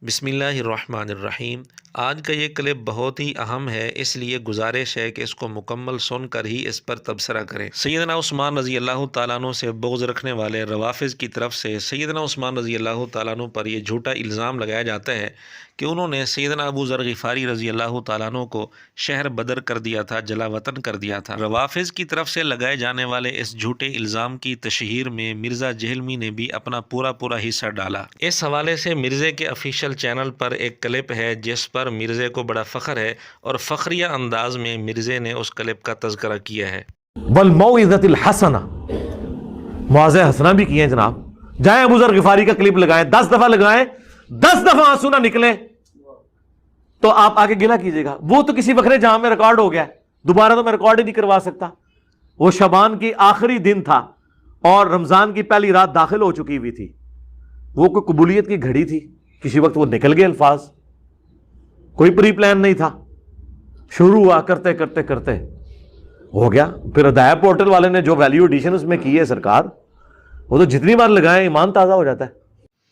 بسم اللہ الرحمن الرحیم۔ آج کا یہ کلپ بہت ہی اہم ہے، اس لیے گزارش ہے کہ اس کو مکمل سن کر ہی اس پر تبصرہ کریں۔ سیدنا عثمان رضی اللہ تعالیٰ عنہ سے بغض رکھنے والے روافض کی طرف سے سیدنا عثمان رضی اللہ تعالیٰ عنہ پر یہ جھوٹا الزام لگایا جاتا ہے کہ انہوں نے سیدنا ابو ذر غفاری رضی اللہ تعالیٰ عنہ کو شہر بدر کر دیا تھا، جلا وطن کر دیا تھا۔ روافض کی طرف سے لگائے جانے والے اس جھوٹے الزام کی تشہیر میں مرزا جہلمی نے بھی اپنا پورا حصہ ڈالا۔ اس حوالے سے مرزے کے آفیشیل چینل پر ایک کلپ ہے جس پر مرزے کو بڑا فخر ہے اور فخریہ انداز میں مرزے نے اس کلپ کا تذکرہ کیا ہے۔ والموعظۃ الحسنہ، موعظہ حسنہ بھی کیے ہیں جناب۔ جائیں ابو ذر غفاری کا کلپ لگائیں، 10 دفعہ لگائیں، 10 دفعہ آنسو نہ نکلیں تو آپ آگے گلہ کیجئے گا۔ وہ تو کسی وقت جہاں میں ریکارڈ ہو گیا ہے، دوبارہ تو میں ریکارڈ ہی نہیں کروا سکتا۔ وہ شعبان کی آخری دن تھا اور رمضان کی پہلی رات داخل ہو چکی ہوئی تھی۔ وہ کوئی قبولیت کی گھڑی تھی، کسی وقت وہ نکل گئے الفاظ، کوئی پری پلان نہیں تھا، شروع ہوا کرتے کرتے کرتے ہو گیا۔ پھر ہدایہ پورٹل والے نے جو ویلیو ایڈیشن اس میں کی ہے سرکار، وہ تو جتنی بار لگائیں ایمان تازہ ہو جاتا ہے۔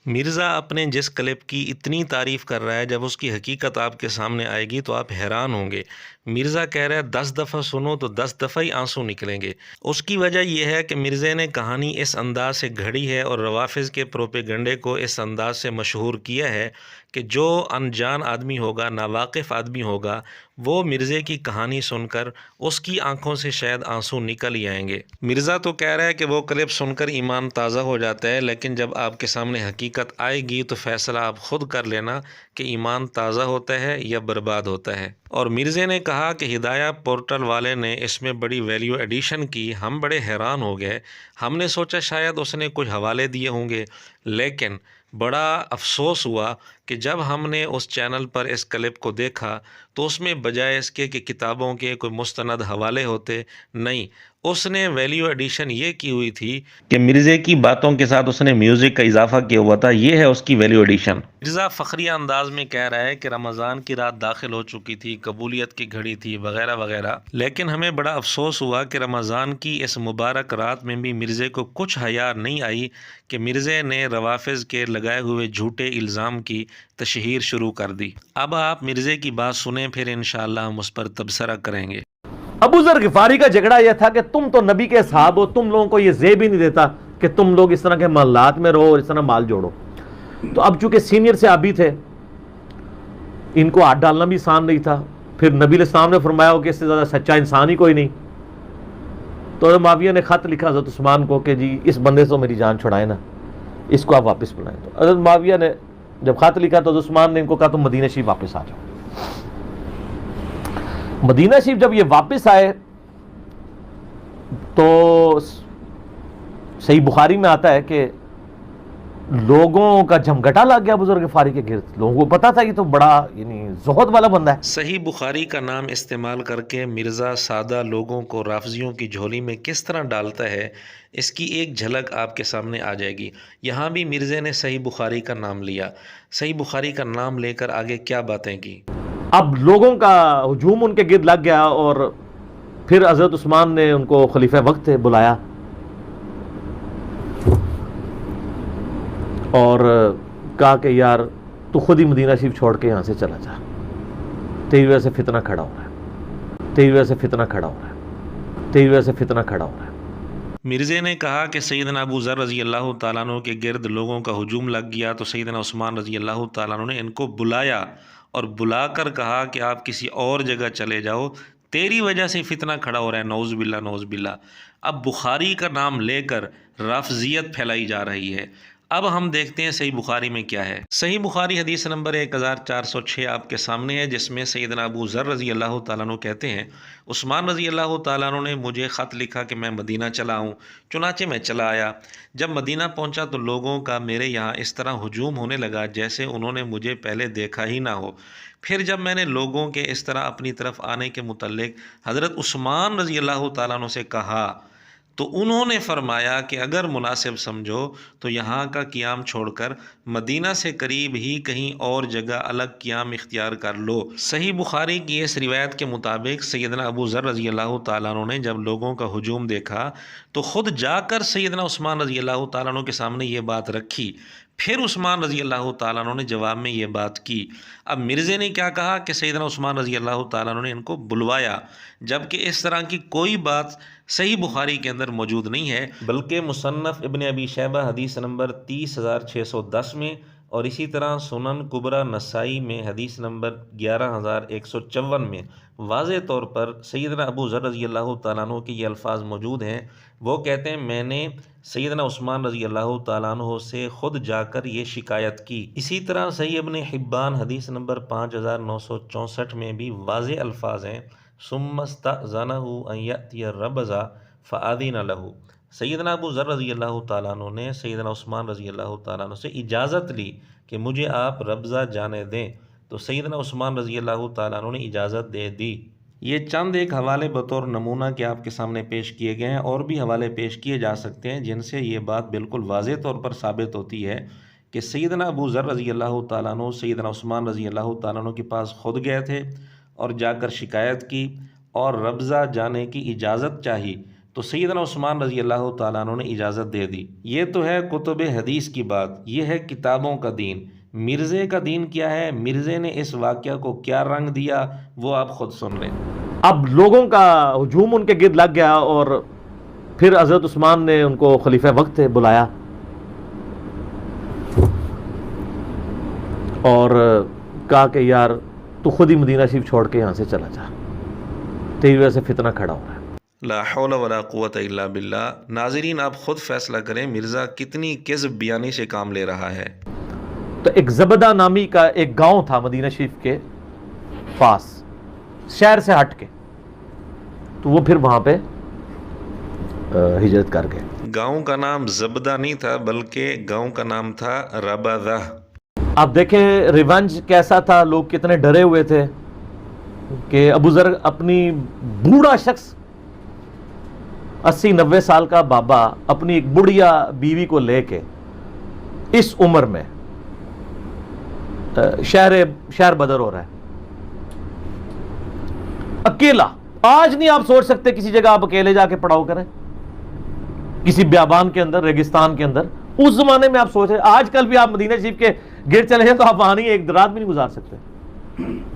مرزا اپنے جس کلپ کی اتنی تعریف کر رہا ہے، جب اس کی حقیقت آپ کے سامنے آئے گی تو آپ حیران ہوں گے۔ مرزا کہہ رہا ہے 10 دفعہ سنو تو 10 دفعہ ہی آنسو نکلیں گے۔ اس کی وجہ یہ ہے کہ مرزا نے کہانی اس انداز سے گھڑی ہے اور روافظ کے پروپیگنڈے کو اس انداز سے مشہور کیا ہے کہ جو انجان آدمی ہوگا، ناواقف آدمی ہوگا، وہ مرزا کی کہانی سن کر اس کی آنکھوں سے شاید آنسو نکل ہی آئیں گے۔ مرزا تو کہہ رہا ہے کہ وہ کلپ سن کر ایمان تازہ ہو جاتا ہے، لیکن جب آپ کے سامنے حقیقت آئے گی تو فیصلہ آپ خود کر لینا کہ ایمان تازہ ہوتا ہے یا برباد ہوتا ہے۔ اور مرزا نے کہا کہ ہدایہ پورٹل والے نے اس میں بڑی ویلیو ایڈیشن کی، ہم بڑے حیران ہو گئے۔ ہم نے سوچا شاید اس نے کچھ حوالے دیے ہوں گے، لیکن بڑا افسوس ہوا کہ جب ہم نے اس چینل پر اس کلپ کو دیکھا تو اس میں بجائے اس کے کہ کتابوں کے کوئی مستند حوالے ہوتے، نہیں، اس نے ویلیو ایڈیشن یہ کی ہوئی تھی کہ مرزا کی باتوں کے ساتھ اس نے میوزک کا اضافہ کیا ہوا تھا۔ یہ ہے اس کی ویلیو ایڈیشن۔ مرزا فخریہ انداز میں کہہ رہا ہے کہ رمضان کی رات داخل ہو چکی تھی، قبولیت کی گھڑی تھی، وغیرہ وغیرہ، لیکن ہمیں بڑا افسوس ہوا کہ رمضان کی اس مبارک رات میں بھی مرزا کو کچھ حیا نہیں آئی کہ مرزا نے روافظ کے لگائے ہوئے جھوٹے الزام کی تشہیر شروع کر دی۔ اب آپ مرزا کی بات سنیں، پھر انشاءاللہ ہم اس پر تبصرہ کریں گے۔ ابو ذر غفاری کا جھگڑا یہ تھا کہ تم تو نبی کے اصحاب ہو، تم لوگوں کو یہ زیب ہی نہیں دیتا کہ تم لوگ اس طرح کے محلات میں رہو اور اس طرح مال جوڑو۔ تو اب چونکہ سینئر صحابی تھے، ان کو ہاتھ ڈالنا بھی آسان نہیں تھا۔ پھر نبی علیہ السلام نے فرمایا ہو کہ اس سے زیادہ سچا انسان ہی کوئی نہیں۔ تو حضرت معاویہ نے خط لکھا حضرت عثمان کو کہ جی اس بندے سے میری جان چھڑائیں نا، اس کو آپ واپس بلائیں۔ تو حضرت معاویہ نے جب خط لکھا تو حضرت عثمان نے ان کو کہا تم مدینہ شریف واپس آ جاؤ۔ مدینہ شریف جب یہ واپس آئے تو صحیح بخاری میں آتا ہے کہ لوگوں کا جھمگٹا لگ گیا ابو ذر غفاری کے گرد۔ لوگوں کو پتا تھا یہ تو بڑا زہد والا بندہ ہے۔ صحیح بخاری کا نام استعمال کر کے مرزا سادہ لوگوں کو رافضیوں کی جھولی میں کس طرح ڈالتا ہے، اس کی ایک جھلک آپ کے سامنے آ جائے گی۔ یہاں بھی مرزا نے صحیح بخاری کا نام لیا، صحیح بخاری کا نام لے کر آگے کیا باتیں کی۔ اب لوگوں کا ہجوم ان کے گرد لگ گیا اور پھر حضرت عثمان نے ان کو خلیفہ وقت بلایا اور کہا کہ یار تو خود ہی مدینہ شریف چھوڑ کے یہاں سے چلا جا، تیری وجہ سے فتنہ کھڑا ہو رہا ہے، تیری وجہ سے فتنہ کھڑا ہو رہا ہے، تیری وجہ سے فتنہ کھڑا ہو رہا ہے۔ مرزا نے کہا کہ سیدنا ابو ذر رضی اللہ تعالیٰ عنہ کے گرد لوگوں کا ہجوم لگ گیا تو سیدنا عثمان رضی اللہ تعالیٰ عنہ نے ان کو بلایا اور بلا کر کہا کہ آپ کسی اور جگہ چلے جاؤ، تیری وجہ سے فتنہ کھڑا ہو رہا ہے، نعوذ باللہ نعوذ باللہ۔ اب بخاری کا نام لے کر رافضیت پھیلائی جا رہی ہے۔ اب ہم دیکھتے ہیں صحیح بخاری میں کیا ہے۔ صحیح بخاری حدیث نمبر 1406 آپ کے سامنے ہے، جس میں سیدنا ابو ذر رضی اللہ تعالیٰ عنہ کہتے ہیں عثمان رضی اللہ تعالیٰ عنہ نے مجھے خط لکھا کہ میں مدینہ چلا ہوں، چنانچہ میں چلا آیا۔ جب مدینہ پہنچا تو لوگوں کا میرے یہاں اس طرح ہجوم ہونے لگا جیسے انہوں نے مجھے پہلے دیکھا ہی نہ ہو۔ پھر جب میں نے لوگوں کے اس طرح اپنی طرف آنے کے متعلق حضرت عثمان رضی اللہ تعالیٰ عنہ سے کہا تو انہوں نے فرمایا کہ اگر مناسب سمجھو تو یہاں کا قیام چھوڑ کر مدینہ سے قریب ہی کہیں اور جگہ الگ قیام اختیار کر لو۔ صحیح بخاری کی اس روایت کے مطابق سیدنا ابو ذر رضی اللہ تعالیٰ عنہ نے جب لوگوں کا ہجوم دیکھا تو خود جا کر سیدنا عثمان رضی اللہ تعالیٰ عنہ کے سامنے یہ بات رکھی۔ پھر عثمان رضی اللہ تعالیٰ عنہ نے جواب میں یہ بات کی۔ اب مرزے نے کیا کہا کہ سیدنا عثمان رضی اللہ تعالیٰ عنہ نے ان کو بلوایا، جبکہ اس طرح کی کوئی بات صحیح بخاری کے اندر موجود نہیں ہے، بلکہ مصنف ابن ابی شیبہ حدیث نمبر 30,610 میں، اور اسی طرح سنن کبریٰ نسائی میں حدیث نمبر 11,154 میں واضح طور پر سیدنا ابو ذر رضی اللہ تعالیٰ عنہ کے یہ الفاظ موجود ہیں۔ وہ کہتے ہیں میں نے سیدنا عثمان رضی اللہ تعالیٰ عنہ سے خود جا کر یہ شکایت کی۔ اسی طرح صحیح ابن حبان حدیث نمبر 5,964 میں بھی واضح الفاظ ہیں، ثم استأذنہ ان یأتی الربذ فأذن لہ۔ سیدنا ابو ذر رضی اللہ تعالیٰ عنہ نے سیدنا عثمان رضی اللہ تعالیٰ عنہ سے اجازت لی کہ مجھے آپ ربضہ جانے دیں، تو سیدنا عثمان رضی اللہ تعالیٰ عنہ نے اجازت دے دی۔ یہ چند ایک حوالے بطور نمونہ کے آپ کے سامنے پیش کیے گئے ہیں، اور بھی حوالے پیش کیے جا سکتے ہیں جن سے یہ بات بالکل واضح طور پر ثابت ہوتی ہے کہ سیدنا ابو ذر رضی اللہ تعالیٰ عنہ سیدنا عثمان رضی اللہ تعالیٰ عنہ کے پاس خود گئے تھے اور جا کر شکایت کی اور ربضہ جانے کی اجازت چاہی، تو سیدنا عثمان رضی اللہ تعالیٰ عنہ نے اجازت دے دی۔ یہ تو ہے کتب حدیث کی بات، یہ ہے کتابوں کا دین۔ مرزے کا دین کیا ہے، مرزے نے اس واقعہ کو کیا رنگ دیا، وہ آپ خود سن لیں۔ اب لوگوں کا ہجوم ان کے گرد لگ گیا، اور پھر حضرت عثمان نے ان کو خلیفہ وقت بلایا اور کہا کہ یار تو خود ہی مدینہ شریف چھوڑ کے یہاں سے چلا جا، تیری وجہ سے فتنہ کھڑا ہو رہا ہے۔ لا حول ولا قوت الا باللہ۔ ناظرین آپ خود فیصلہ کریں مرزا کتنی کذب بیانی سے کام لے رہا ہے۔ تو ایک زبدہ نامی کا ایک گاؤں تھا مدینہ شریف کے پاس، شہر سے ہٹ کے، تو وہ پھر وہاں پہ ہجرت کر گئے۔ گاؤں کا نام زبدہ نہیں تھا بلکہ گاؤں کا نام تھا ربذہ۔ آپ دیکھیں ریونج کیسا تھا، لوگ کتنے ڈرے ہوئے تھے کہ ابو ذر اپنی بوڑھا شخص 80-90 سال کا بابا اپنی ایک بڑھیا بیوی کو لے کے اس عمر میں شہر بدر ہو رہا ہے اکیلا۔ آج نہیں آپ سوچ سکتے کسی جگہ آپ اکیلے جا کے پڑاؤ کریں، کسی بیابان کے اندر، ریگستان کے اندر۔ اس زمانے میں آپ سوچ رہے، آج کل بھی آپ مدینہ شریف کے گرد چلے جائیں تو آپ وہاں نہیں ایک رات بھی نہیں گزار سکتے۔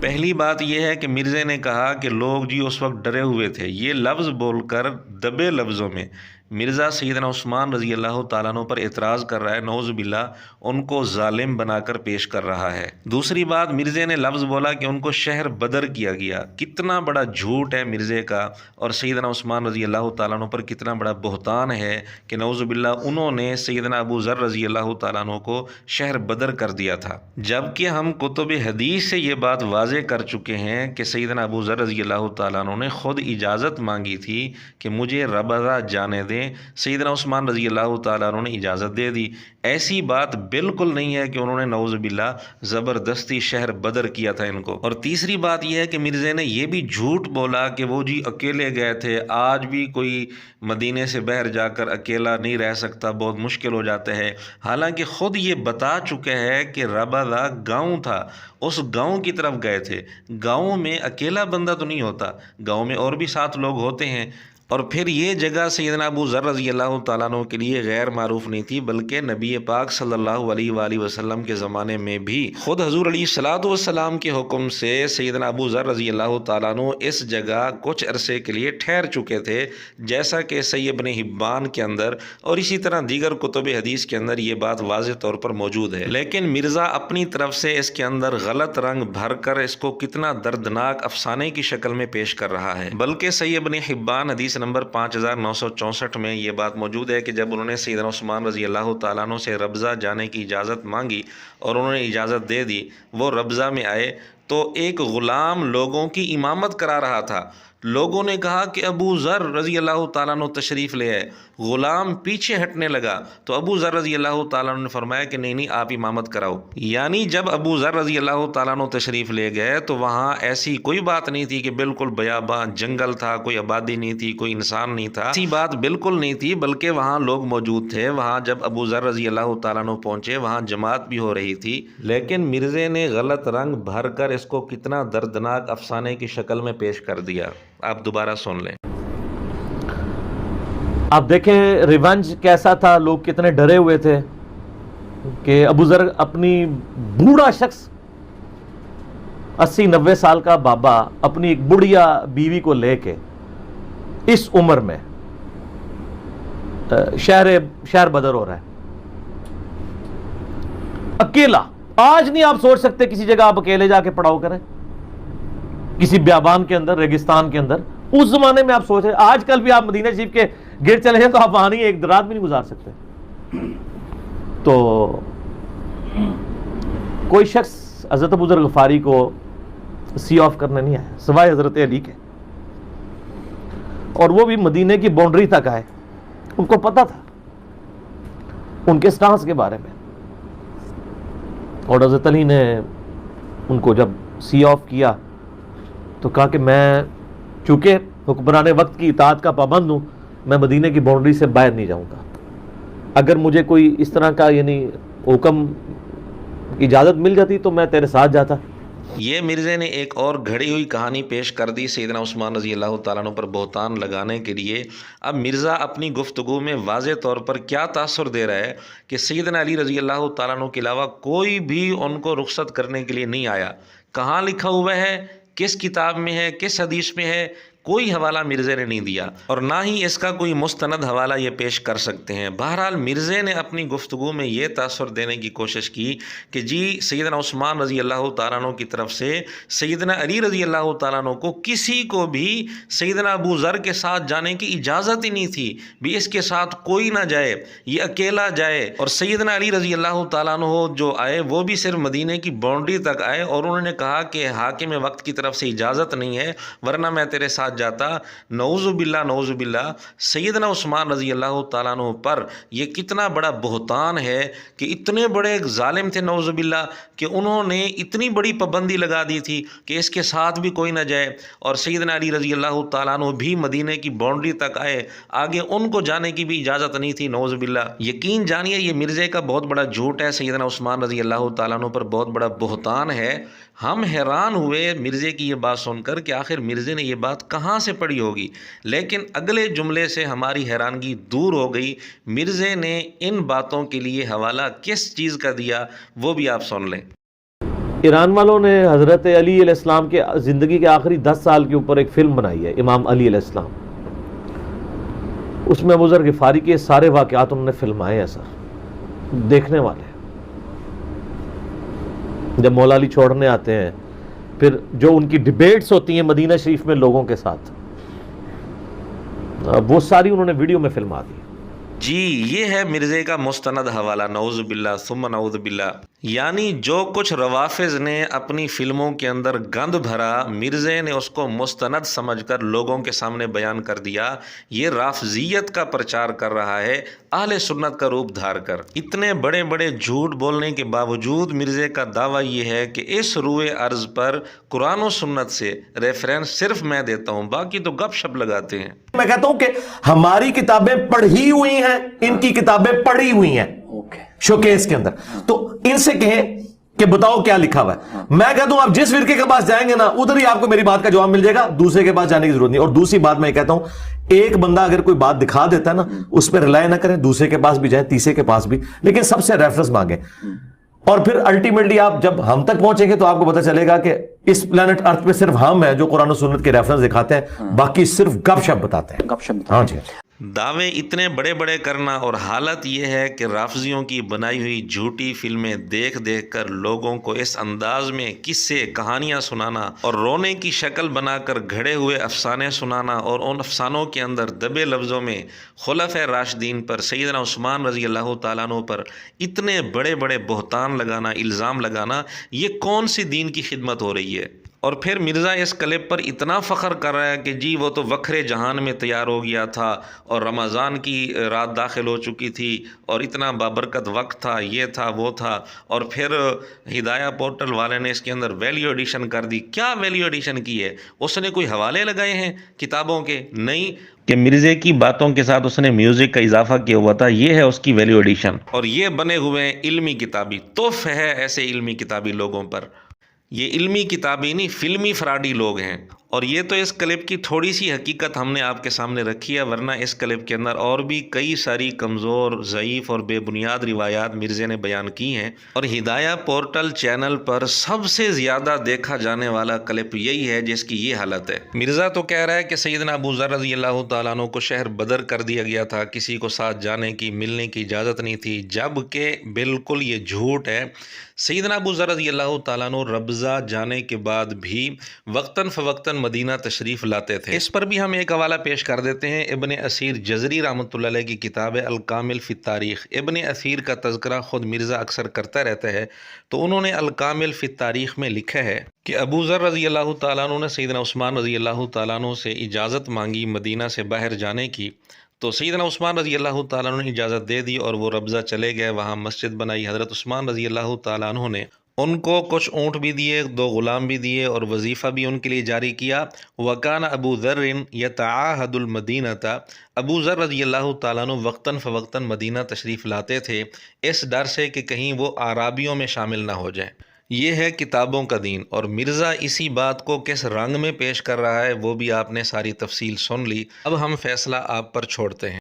پہلی بات یہ ہے کہ مرزے نے کہا کہ لوگ جی اس وقت ڈرے ہوئے تھے، یہ لفظ بول کر دبے لفظوں میں مرزا سیدنا عثمان رضی اللہ تعالیٰ عنہ پر اعتراض کر رہا ہے، نعوذ باللہ ان کو ظالم بنا کر پیش کر رہا ہے۔ دوسری بات مرزے نے لفظ بولا کہ ان کو شہر بدر کیا گیا، کتنا بڑا جھوٹ ہے مرزے کا، اور سیدنا عثمان رضی اللہ تعالیٰ عنہ پر کتنا بڑا بہتان ہے کہ نعوذ باللہ انہوں نے سیدنا ابو ذر رضی اللہ تعالیٰ عنہ کو شہر بدر کر دیا تھا، جبکہ ہم کتب حدیث سے یہ بات واضح کر چکے ہیں کہ سیدنا ابو ذر رضی اللہ تعالیٰ عنہ نے خود اجازت مانگی تھی کہ مجھے ربذہ جانے دیں، سیدنا عثمان رضی اللہ تعالیٰ عنہ نے اجازت دے دی۔ ایسی بات بالکل نہیں ہے کہ انہوں نے نعوذ باللہ زبردستی شہر بدر کیا تھا ان کو۔ اور تیسری بات یہ ہے کہ مرزے نے یہ بھی جھوٹ بولا کہ وہ جی اکیلے گئے تھے، آج بھی کوئی مدینے سے باہر جا کر اکیلا نہیں رہ سکتا، بہت مشکل ہو جاتا ہے، حالانکہ خود یہ بتا چکے ہیں کہ ربذہ گاؤں تھا، اس گاؤں کی طرف گئے تھے۔ گاؤں میں اکیلا بندہ تو نہیں ہوتا، گاؤں میں اور بھی 7 لوگ ہوتے ہیں۔ اور پھر یہ جگہ سیدنا ابو ذر رضی اللہ تعالیٰ عنہ کے لیے غیر معروف نہیں تھی، بلکہ نبی پاک صلی اللہ علیہ وآلہ وسلم کے زمانے میں بھی خود حضور علیہ الصلوۃ والسلام کے حکم سے سیدنا ابو ذر رضی اللہ تعالیٰ عنہ اس جگہ کچھ عرصے کے لیے ٹھہر چکے تھے، جیسا کہ صحیح ابن حبان کے اندر اور اسی طرح دیگر کتب حدیث کے اندر یہ بات واضح طور پر موجود ہے۔ لیکن مرزا اپنی طرف سے اس کے اندر غلط رنگ بھر کر اس کو کتنا دردناک افسانے کی شکل میں پیش کر رہا ہے، بلکہ صحیح ابن حبان حدیث نمبر 5964 میں یہ بات موجود ہے کہ جب انہوں نے سیدنا عثمان رضی اللہ تعالیٰ عنہ سے ربضہ جانے کی اجازت مانگی اور انہوں نے اجازت دے دی، وہ ربضہ میں آئے تو ایک غلام لوگوں کی امامت کرا رہا تھا۔ لوگوں نے کہا کہ ابو ذر رضی اللہ تعالیٰ عنہ تشریف لے آئے، غلام پیچھے ہٹنے لگا تو ابو ذر رضی اللہ تعالیٰ عنہ نے فرمایا کہ نہیں آپ امامت کراؤ۔ یعنی جب ابو ذر رضی اللہ تعالیٰ عنہ تشریف لے گئے تو وہاں ایسی کوئی بات نہیں تھی کہ بالکل بیاباں جنگل تھا، کوئی آبادی نہیں تھی، کوئی انسان نہیں تھا، ایسی بات بالکل نہیں تھی، بلکہ وہاں لوگ موجود تھے۔ وہاں جب ابو ذر رضی اللہ تعالیٰ عنہ پہنچے وہاں جماعت بھی ہو رہی تھی، لیکن مرزے نے غلط رنگ بھر کر اس کو کتنا دردناک افسانے کی شکل میں پیش کر دیا۔ آپ دوبارہ سن لیں۔ آپ دیکھیں ریونج کیسا تھا، لوگ کتنے ڈرے ہوئے تھے کہ ابو ذر اپنی بوڑھا شخص 80-90 سال کا بابا اپنی ایک بڑھیا بیوی کو لے کے اس عمر میں شہر بدر ہو رہا ہے اکیلا. آج نہیں آپ سوچ سکتے کسی جگہ آپ اکیلے جا کے پڑاؤ کریں, کسی بیابان کے اندر, ریگستان کے اندر. اس زمانے میں آپ سوچ رہے, آج کل بھی آپ مدینہ شریف کے گرد چلے جائیں تو آپ وہاں نہیں ایک رات بھی نہیں گزار سکتے. تو کوئی شخص حضرت ابو ذر غفاری کو سی آف کرنے نہیں آیا سوائے حضرت علی کے, اور وہ بھی مدینے کی باؤنڈری تک آئے. ان کو پتا تھا ان کے سٹانس کے بارے میں, اور حضرت علی نے ان کو جب سی آف کیا تو کہا کہ میں چونکہ حکمران وقت کی اطاعت کا پابند ہوں, میں مدینے کی باؤنڈری سے باہر نہیں جاؤں گا. اگر مجھے کوئی اس طرح کا یعنی حکم کی اجازت مل جاتی تو میں تیرے ساتھ جاتا. یہ مرزے نے ایک اور گھڑی ہوئی کہانی پیش کر دی سیدنا عثمان رضی اللہ تعالیٰ عنہ پر بہتان لگانے کے لیے. اب مرزا اپنی گفتگو میں واضح طور پر کیا تاثر دے رہا ہے کہ سیدنا علی رضی اللہ تعالیٰ عنہ کے علاوہ کوئی بھی ان کو رخصت کرنے کے لیے نہیں آیا. کہاں لکھا ہوا ہے, کس کتاب میں ہے, کس حدیث میں ہے, کوئی حوالہ مرزے نے نہیں دیا, اور نہ ہی اس کا کوئی مستند حوالہ یہ پیش کر سکتے ہیں. بہرحال مرزے نے اپنی گفتگو میں یہ تاثر دینے کی کوشش کی کہ جی سیدنا عثمان رضی اللہ تعالیٰ عنہ کی طرف سے سیدنا علی رضی اللہ تعالیٰ عنہ کو کسی کو بھی سیدنا ابو ذر کے ساتھ جانے کی اجازت ہی نہیں تھی, بھی اس کے ساتھ کوئی نہ جائے, یہ اکیلا جائے. اور سیدنا علی رضی اللہ تعالیٰ عنہ جو آئے وہ بھی صرف مدینے کی باؤنڈری تک آئے, اور انہوں نے کہا کہ حاکم وقت کی طرف سے اجازت نہیں ہے ورنہ میں تیرے ساتھ جاتا. نعوذ باللہ نعوذ باللہ. سیدنا عثمان رضی اللہ تعالیٰ عنہ پر یہ کتنا بڑا بہتان ہے کہ اتنے بڑے ایک ظالم تھے نعوذ باللہ کہ انہوں نے اتنی بڑی پابندی لگا دی تھی کہ اس کے ساتھ بھی کوئی نہ جائے, اور سیدنا علی رضی اللہ تعالیٰ عنہ بھی مدینے کی باؤنڈری تک آئے, آگے ان کو جانے کی بھی اجازت نہیں تھی نعوذ باللہ. یقین جانیے یہ مرزے کا بہت بڑا جھوٹ ہے, سیدنا عثمان رضی اللہ تعالیٰ عنہ پر بہت بڑا بہتان ہے. ہم حیران ہوئے مرزے کی یہ بات سن کر کہ آخر مرزے نے یہ بات کہاں سے پڑھی ہوگی, لیکن اگلے جملے سے ہماری حیرانگی دور ہو گئی. مرزے نے ان باتوں کے لیے حوالہ کس چیز کا دیا وہ بھی آپ سن لیں. ایران والوں نے حضرت علی علیہ السلام کے زندگی کے آخری 10 سال کے اوپر ایک فلم بنائی ہے, امام علی علیہ السلام. اس میں ابو ذر غفاری کے سارے واقعات انہوں نے فلمائے ہیں سر, دیکھنے والے. جب مولا علی چھوڑنے آتے ہیں, پھر جو ان کی ڈیبیٹس ہوتی ہیں مدینہ شریف میں لوگوں کے ساتھ, وہ ساری انہوں نے ویڈیو میں فلما دی. جی یہ ہے مرزے کا مستند حوالہ, نعوذ باللہ ثم نعوذ باللہ. یعنی جو کچھ روافظ نے اپنی فلموں کے اندر گند بھرا, مرزے نے اس کو مستند سمجھ کر لوگوں کے سامنے بیان کر دیا. یہ رافضیت کا پرچار کر رہا ہے اہل سنت کا روپ دھار کر. اتنے بڑے بڑے جھوٹ بولنے کے باوجود مرزے کا دعویٰ یہ ہے کہ اس روئے ارض پر قرآن و سنت سے ریفرنس صرف میں دیتا ہوں, باقی تو گپ شپ لگاتے ہیں. میں کہتا ہوں کہ ہماری کتابیں پڑھی ہوئی ہیں, ان کی کتابیں پڑھی ہوئی ہیں شوکیس کے اندر, تو ان سے کہیں کہ بتاؤ کیا لکھا ہوا ہے. میں کہتا ہوں آپ جس فرقے کے پاس جائیں گے نا ادھر ہی آپ کو میری بات کا جواب مل جائے گا, دوسرے کے پاس جانے کی ضرورت نہیں. اور دوسری بات میں کہتا ہوں, ایک بندہ اگر کوئی بات دکھا دیتا ہے نا اس پہ ریلائی نہ کریں, دوسرے کے پاس بھی جائیں, تیسرے کے پاس بھی, لیکن سب سے ریفرنس مانگیں. اور پھر الٹیمیٹلی آپ جب ہم تک پہنچیں گے تو آپ کو پتہ چلے گا کہ اس پلانٹ ارتھ پہ صرف ہم ہیں جو قرآن و سنت کے ریفرنس دکھاتے ہیں, باقی صرف گپ شپ بتاتے ہیں. ہاں جی, دعوے اتنے بڑے بڑے کرنا, اور حالت یہ ہے کہ رافضیوں کی بنائی ہوئی جھوٹی فلمیں دیکھ دیکھ کر لوگوں کو اس انداز میں قصے کہانیاں سنانا اور رونے کی شکل بنا کر گھڑے ہوئے افسانے سنانا, اور ان افسانوں کے اندر دبے لفظوں میں خلفائے راشدین پر, سیدنا عثمان رضی اللہ تعالیٰ عنہ پر اتنے بڑے بڑے بہتان لگانا, الزام لگانا, یہ کون سی دین کی خدمت ہو رہی ہے. اور پھر مرزا اس کلپ پر اتنا فخر کر رہا ہے کہ جی وہ تو وکھرے جہان میں تیار ہو گیا تھا, اور رمضان کی رات داخل ہو چکی تھی, اور اتنا بابرکت وقت تھا, یہ تھا وہ تھا. اور پھر ہدایہ پورٹل والے نے اس کے اندر ویلیو ایڈیشن کر دی. کیا ویلیو ایڈیشن کی ہے؟ اس نے کوئی حوالے لگائے ہیں کتابوں کے؟ نہیں, کہ مرزے کی باتوں کے ساتھ اس نے میوزک کا اضافہ کیا ہوا تھا, یہ ہے اس کی ویلیو ایڈیشن. اور یہ بنے ہوئے ہیں علمی کتابی توف ہے ایسے علمی کتابی لوگوں پر. یہ علمی کتابی نہیں, فلمی فراڈی لوگ ہیں. اور یہ تو اس کلپ کی تھوڑی سی حقیقت ہم نے آپ کے سامنے رکھی ہے، ورنہ اس کلپ کے اندر اور بھی کئی ساری کمزور، ضعیف اور بے بنیاد روایات مرزا نے بیان کی ہیں، اور ہدایہ پورٹل چینل پر سب سے زیادہ دیکھا جانے والا کلپ یہی ہے جس کی یہ حالت ہے۔ مرزا تو کہہ رہا ہے کہ سیدنا ابو ذر رضی اللہ تعالیٰ عنہ کو شہر بدر کر دیا گیا تھا، کسی کو ساتھ جانے کی، ملنے کی اجازت نہیں تھی، جبکہ بالکل یہ جھوٹ ہے۔ سیدنا ابو ذر رضی اللہ تعالیٰ عنہ ربضہ جانے کے بعد بھی وقتاً فوقتاً مدینہ تشریف لاتے تھے۔ اس پر بھی ہم ایک حوالہ پیش کر دیتے ہیں، ابن اسیر جزری رحمۃ اللہ علیہ کی کتاب ہے الکامل فی التاریخ۔ ابن اسیر کا تذکرہ خود مرزا اکثر کرتا رہتا ہے، تو انہوں نے الکامل فی التاریخ میں لکھا ہے کہ ابو ذر رضی اللہ تعالیٰ عنہ نے سیدنا عثمان رضی اللہ تعالیٰ عنہ سے اجازت مانگی مدینہ سے باہر جانے کی، تو سیدنا عثمان رضی اللہ تعالیٰ عنہ نے اجازت دے دی اور وہ ربضہ چلے گئے، وہاں مسجد بنائی۔ حضرت عثمان رضی اللہ تعالیٰ عنہ نے ان کو کچھ اونٹ بھی دیے، 2 غلام بھی دیے اور وظیفہ بھی ان کے لیے جاری کیا۔ وَكَانَ أَبُو ذَرٍ يَتَعَاهَدُ الْمَدِينَةَ، ابو ذر رضی اللہ تعالیٰ عنہ وقتاً فوقتاً مدینہ تشریف لاتے تھے، اس ڈر سے کہ کہیں وہ اعرابیوں میں شامل نہ ہو جائیں۔ یہ ہے کتابوں کا دین، اور مرزا اسی بات کو کس رنگ میں پیش کر رہا ہے وہ بھی آپ نے ساری تفصیل سن لی۔ اب ہم فیصلہ آپ پر چھوڑتے ہیں۔